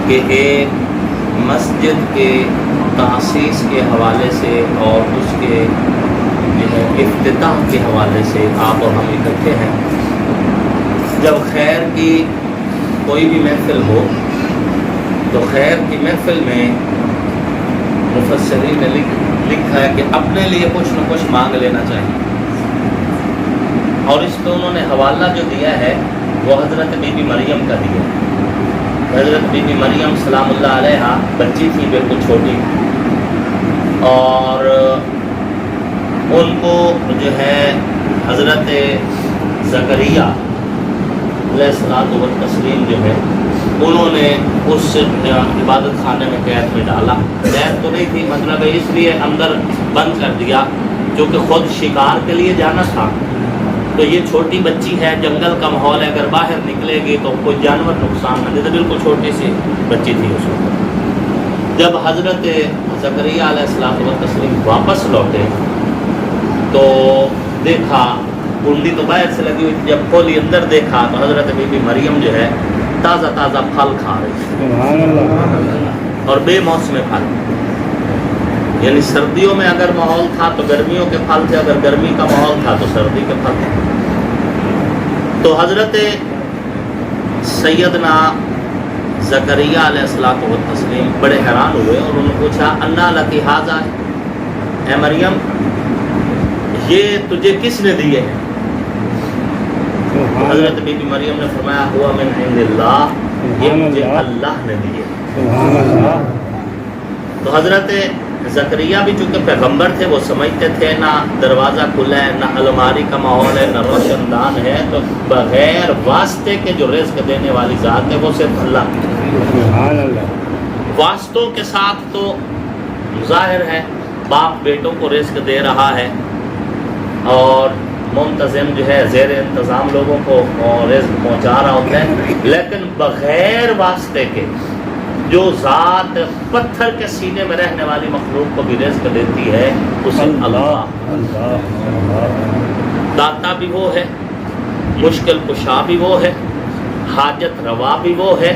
کہ ایک مسجد کے تاسیس کے حوالے سے اور اس کے افتتاح کے حوالے سے آپ اور ہم اکٹھے ہیں۔ جب خیر کی کوئی بھی محفل ہو تو خیر کی محفل میں مفسرین نے لکھا ہے کہ اپنے لیے کچھ نہ کچھ مانگ لینا چاہیے، اور اس پہ انہوں نے حوالہ جو دیا ہے وہ حضرت بی بی مریم کا دیا۔ حضرت بی بی مریم سلام اللہ علیہا بچی تھی، بالکل چھوٹی، اور ان کو جو ہے حضرت زکریا علیہ الصلوۃ والتسلیم جو ہے انہوں نے اس عبادت خانے میں قید میں ڈالا۔ قید تو نہیں تھی، مطلب ہے اس لیے اندر بند کر دیا کیونکہ خود شکار کے لیے جانا تھا، تو یہ چھوٹی بچی ہے، جنگل کا ماحول ہے، اگر باہر نکلے گی تو کوئی جانور نقصان نہ دے، تو بالکل چھوٹی سی بچی تھی اس وقت۔ جب حضرت زکریا علیہ الصلوۃ والتسلیم واپس لوٹے تو دیکھا کنڈی تو باہر سے لگی ہوئی تھی، جب کھولی اندر دیکھا تو حضرت بی بی مریم جو ہے تازہ تازہ پھل کھا رہی تھی، اور بے موسم پھل، یعنی سردیوں میں اگر ماحول تھا تو گرمیوں کے پھل تھے، اگر گرمی کا ماحول تھا تو سردی کے پھل تھے۔ تو حضرت سیدنا زکریا علیہ الصلوۃ والتسلیم بڑے حیران ہوئے اور انہوں نے پوچھا انا لکی ھذا، اے مریم یہ تجھے کس نے دیے ہیں؟ حضرت بی بی مریم نے فرمایا ہوا من عند اللہ، یہ مجھے اللہ نے دیے۔ تو حضرت زکریا بھی چونکہ پیغمبر تھے، وہ سمجھتے تھے نہ دروازہ کھلا ہے، نہ الماری کا ماحول ہے، نہ روشن دان ہے، تو بغیر واسطے کے جو رزق دینے والی ذات ہے وہ صرف اللہ کی۔ واسطوں کے ساتھ تو ظاہر ہے باپ بیٹوں کو رزق دے رہا ہے اور منتظم جو ہے زیر انتظام لوگوں کو رزق پہنچا رہا ہوتا ہے، لیکن بغیر واسطے کے جو ذات پتھر کے سینے میں رہنے والی مخلوق کو بھی رزق دیتی ہے اسے اللہ داتا بھی وہ ہے، مشکل کشا بھی وہ ہے، حاجت روا بھی وہ ہے،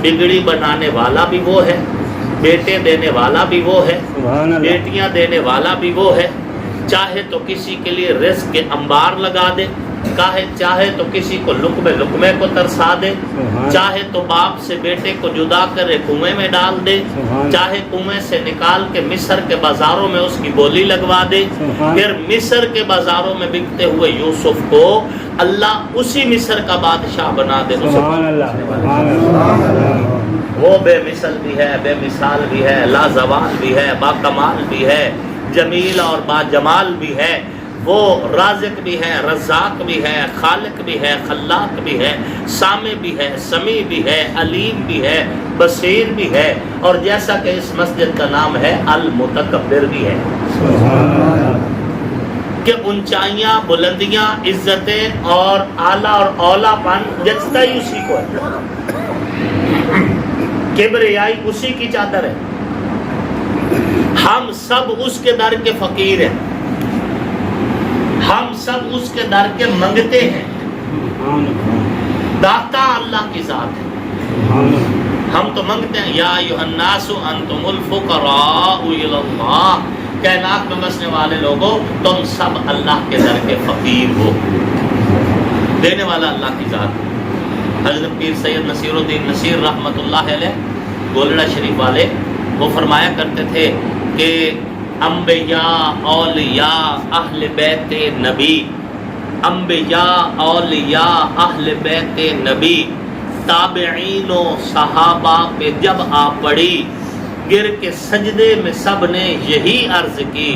بگڑی بنانے والا بھی وہ ہے، بیٹے دینے والا بھی وہ ہے، بیٹیاں دینے والا بھی وہ ہے، چاہے تو کسی کے لیے رزق کے انبار لگا دے، چاہے تو کسی کو لقمے کو ترسا دے، چاہے تو باپ سے بیٹے کو جدا کر کنویں میں ڈال دے، چاہے کنویں سے نکال کے مصر کے بازاروں میں اس کی بولی لگوا دے، پھر مصر کے بازاروں میں بکتے ہوئے یوسف کو اللہ اسی مصر کا بادشاہ بنا دے۔ وہ بے مثل بھی ہے، بے مثال بھی ہے، لازوال بھی ہے، با کمال بھی ہے، جمیل اور با جمال بھی ہے، وہ رازق بھی ہے، رزاق بھی ہے، خالق بھی ہے، خلاق بھی ہے، سامع بھی ہے، سمیع بھی ہے، علیم بھی ہے، بصیر بھی ہے، اور جیسا کہ اس مسجد کا نام ہے المتکبر بھی ہے، کہ اونچائیاں، بلندیاں، عزتیں اور اعلیٰ اور اولا پن جچتا ہی اسی کو ہے، کبریائی اسی کی چادر ہے، ہم سب اس کے در کے فقیر ہیں، ہم سب اس کے در کے منگتے ہیں، داتا اللہ کی ذات ہے، ہم تو منگتے ہیں یا ایھا الناس انتم الفقراء الی اللہ، کائنات میں بسنے والے لوگوں تم سب اللہ کے در کے فقیر ہو، دینے والا اللہ کی ذات ہے۔ حضرت پیر سید نصیر الدین نصیر رحمۃ اللہ علیہ گولڑا شریف والے وہ فرمایا کرتے تھے کہ انبیاء اولیاء اہل بیت نبی، انبیاء اولیاء اہل بیت نبی، تابعین و صحابہ پہ جب آ پڑی، گر کے سجدے میں سب نے یہی عرض کی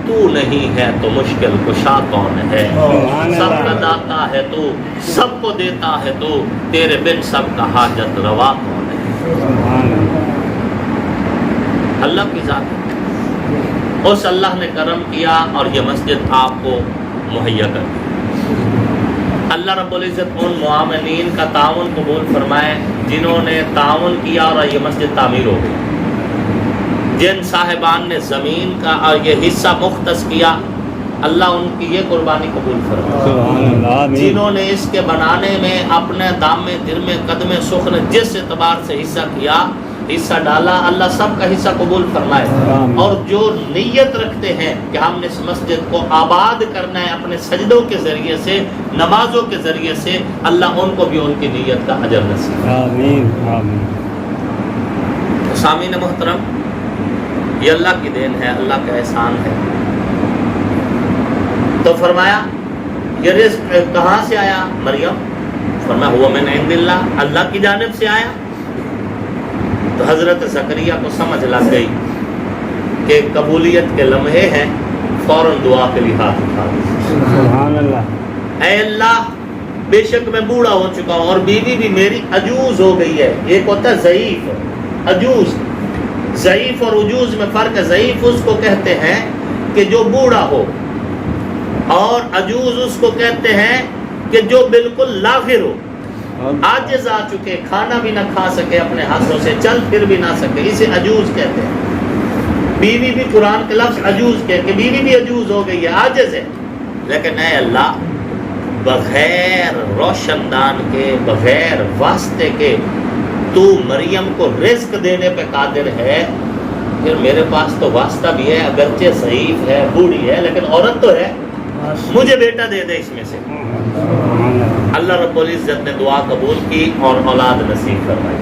تو نہیں ہے تو مشکل کشا کون ہے، سب کا داتا ہے تو، سب کو دیتا ہے تو، تیرے بن سب کا حاجت روا کون ہے۔ اللہ کی ذات ہے، اس اللہ نے کرم کیا اور یہ مسجد آپ کو مہیا کر دی۔ اللہ رب العزت ان معاونین کا تعاون قبول فرمائے جنہوں نے تعاون کیا اور یہ مسجد تعمیر ہو گئی، جن صاحبان نے زمین کا اور یہ حصہ مختص کیا اللہ ان کی یہ قربانی قبول فرمائے. سبحان اللہ. جنہوں نے اس کے بنانے میں اپنے دامے درمے قدمے سخن جس اعتبار سے حصہ ڈالا، اللہ سب کا حصہ قبول فرمائے. اور جو نیت رکھتے ہیں کہ ہم نے اس مسجد کو آباد کرنا ہے اپنے سجدوں کے ذریعے سے، نمازوں کے ذریعے سے، اللہ ان کو بھی ان کی نیت کا اجر نصیب فرمائے. آمین آمین. سامعین محترم، یہ اللہ کی دین ہے، اللہ کا احسان ہے. تو فرمایا یہ رزق کہاں سے آیا؟ مریم. فرمایا ہوا من عند اللہ، اللہ کی جانب سے آیا. تو حضرت زکریا کو سمجھ لگ گئی کہ قبولیت کے لمحے ہیں، فوراً دعا کے لیے ہاتھ اٹھا دیا. سبحان اللہ. اے اللہ، بے شک میں بوڑھا ہو چکا ہوں اور بیوی بھی میری عجوز ہو گئی ہے. ایک ہوتا ہے ضعیف، عجوز. ضعیف اور عجوز میں فرق ہے. ضعیف اس کو کہتے ہیں کہ جو بوڑھا ہو، اور عجوز اس کو کہتے ہیں کہ جو بالکل لاغر ہو، عاجز آ چکے، کھانا بھی نہ کھا سکے اپنے ہاتھوں سے، چل پھر بھی نہ سکے، اسے عجوز کہتے ہیں. بیوی بھی قرآن کے لفظ عجوز کے کہ بیوی بھی عجوز ہو گئی ہے، عاجز ہے. لیکن اے اللہ، بغیر روشن دان کے، بغیر واسطے کے تو مریم کو رزق دینے پہ قادر ہے. پھر میرے پاس تو واسطہ بھی ہے، اگرچہ ضعیف ہے، بوڑھی ہے، لیکن عورت تو ہے، مجھے بیٹا دے دے اس میں سے. اللہ رب العزت نے دعا قبول کی اور اولاد نصیب فرمائی.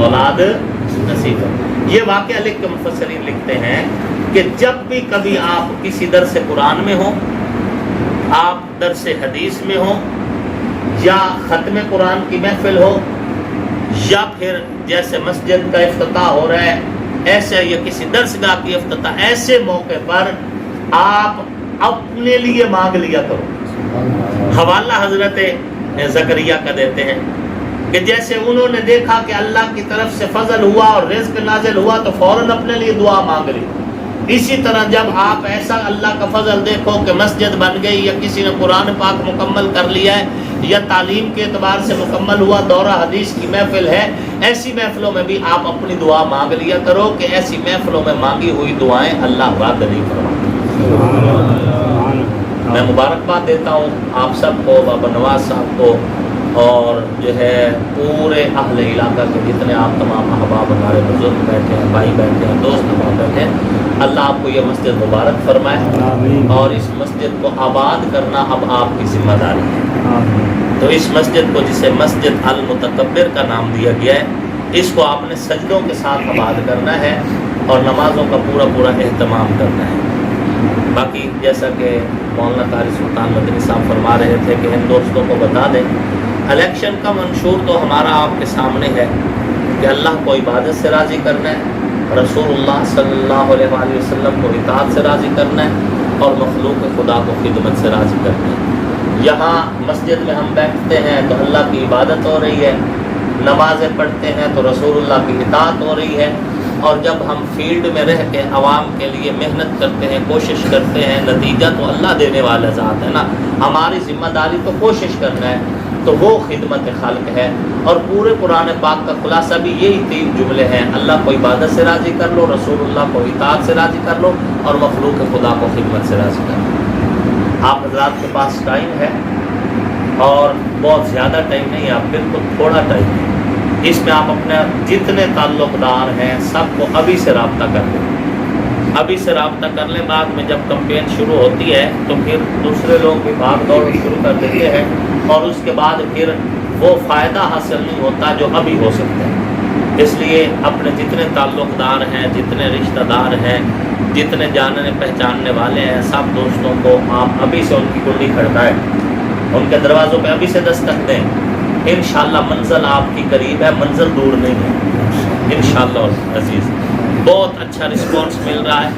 اولاد نصیب فرمائی. یہ واقعہ لکھ کے مفسرین لکھتے ہیں کہ جب بھی کبھی آپ کسی درس قرآن میں ہوں، آپ درس حدیث میں ہوں، یا ختم قرآن کی محفل ہو، یا پھر جیسے مسجد کا افتتاح ہو رہا ہے ایسے، یا کسی درس گاہ کی افتتاح، ایسے موقع پر آپ اپنے لیے مانگ لیا کرو. حوالہ حضرت زکریا کا دیتے ہیں کہ جیسے انہوں نے دیکھا کہ اللہ کی طرف سے فضل ہوا اور رزق نازل ہوا تو فوراً اپنے لیے دعا مانگ لی. اسی طرح جب آپ ایسا اللہ کا فضل دیکھو کہ مسجد بن گئی، یا کسی نے قرآن پاک مکمل کر لیا ہے، یا تعلیم کے اعتبار سے مکمل ہوا، دورہ حدیث کی محفل ہے، ایسی محفلوں میں بھی آپ اپنی دعا مانگ لیا کرو کہ ایسی محفلوں میں مانگی ہوئی دعائیں اللہ رد نہیں فرماتے. میں مبارکباد دیتا ہوں آپ سب کو، بابا نواز صاحب کو، اور جو ہے پورے اہل علاقہ کے جتنے آپ تمام احباب ہمارے بزرگ بیٹھے ہیں، بھائی بیٹھے ہیں، دوست ہمارے بیٹھے ہیں. اللہ آپ کو یہ مسجد مبارک فرمائے، اور اس مسجد کو آباد کرنا اب آپ کی ذمہ داری ہے. تو اس مسجد کو، جسے مسجد المتکبر کا نام دیا گیا ہے، اس کو آپ نے سجدوں کے ساتھ آباد کرنا ہے اور نمازوں کا پورا اہتمام کرنا ہے. باقی جیسا کہ مولانا قاری سلطان مدنی صاحب فرما رہے تھے کہ ان دوستوں کو بتا دیں، الیکشن کا منشور تو ہمارا آپ کے سامنے ہے کہ اللہ کو عبادت سے راضی کرنا ہے، رسول اللہ صلی اللہ علیہ وآلہ وسلم کو اطاعت سے راضی کرنا ہے، اور مخلوق خدا کو خدمت سے راضی کرنا ہے. یہاں مسجد میں ہم بیٹھتے ہیں تو اللہ کی عبادت ہو رہی ہے، نمازیں پڑھتے ہیں تو رسول اللہ کی اطاعت ہو رہی ہے. اور جب ہم فیلڈ میں رہ کے عوام کے لیے محنت کرتے ہیں، کوشش کرتے ہیں، نتیجہ تو اللہ دینے والا ذات ہے نا، ہماری ذمہ داری تو کوشش کرنا ہے. تو وہ خدمت خلق ہے. اور پورے قرآن پاک کا خلاصہ بھی یہی 3 جملے ہیں: اللہ کو عبادت سے راضی کر لو، رسول اللہ کو اطاعت سے راضی کر لو، اور مخلوق خدا کو خدمت سے راضی کر لو. آپ حضرات کے پاس ٹائم ہے، اور بہت زیادہ ٹائم نہیں ہے، آپ بالکل تھوڑا ٹائم ہے. اس میں آپ اپنے جتنے تعلق دار ہیں سب کو ابھی سے رابطہ کر لیں، ابھی سے رابطہ کر لیں. بعد میں جب کمپین شروع ہوتی ہے تو پھر دوسرے لوگ بھی بھاگ دوڑ شروع کر دیتے ہیں، اور اس کے بعد پھر وہ فائدہ حاصل نہیں ہوتا جو ابھی ہو سکتا ہے. اس لیے اپنے جتنے تعلق دار ہیں، جتنے رشتہ دار ہیں، جتنے جاننے پہچاننے والے ہیں، سب دوستوں کو آپ ابھی سے ان کی کنڈی کھڑکائیں، ان کے دروازوں پہ ابھی سے دستک دیں. انشاءاللہ منزل آپ کی قریب ہے، منزل دور نہیں ہے انشاءاللہ عزیز. بہت اچھا رسپانس مل رہا ہے.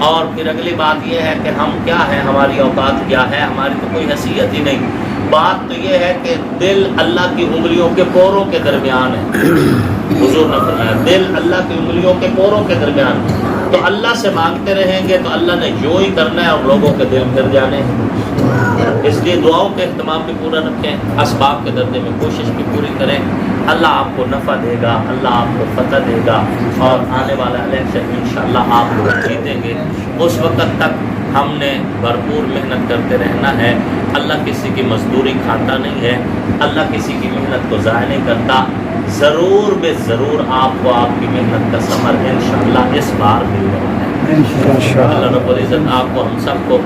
اور پھر اگلی بات یہ ہے کہ ہم کیا ہیں، ہماری اوقات کیا ہے، ہماری تو کوئی حیثیت ہی نہیں. بات تو یہ ہے کہ دل اللہ کی انگلیوں کے پوروں کے درمیان ہے. حضور نے فرمایا دل اللہ کی انگلیوں کے پوروں کے درمیان. تو اللہ سے مانگتے رہیں گے تو اللہ نے یوں ہی کرنا ہے، اور لوگوں کے دل پھر جانے ہیں. اس لیے دعاؤں کے اہتمام بھی پورا رکھیں، اسباب کے درجے میں کوشش بھی پوری کریں. اللہ آپ کو نفع دے گا، اللہ آپ کو فتح دے گا، اور آنے والا الیکشن انشاءاللہ آپ لوگ جیتیں گے. اس وقت تک ہم نے بھرپور محنت کرتے رہنا ہے. اللہ کسی کی مزدوری کھاتا نہیں ہے, اللہ کسی کی محنت کو ضائع نہیں کرتا. ضرور بے ضرور آپ کو آپ کی محنت کا ثمر انشاءاللہ اس بار ملنے والا ہے. اللہ رب العزت آپ کو ہم سب کو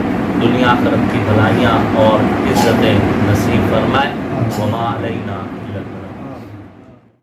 دنیا آخرت کی بھلائیاں اور عزتیں نصیب فرمائے. وما علینا الا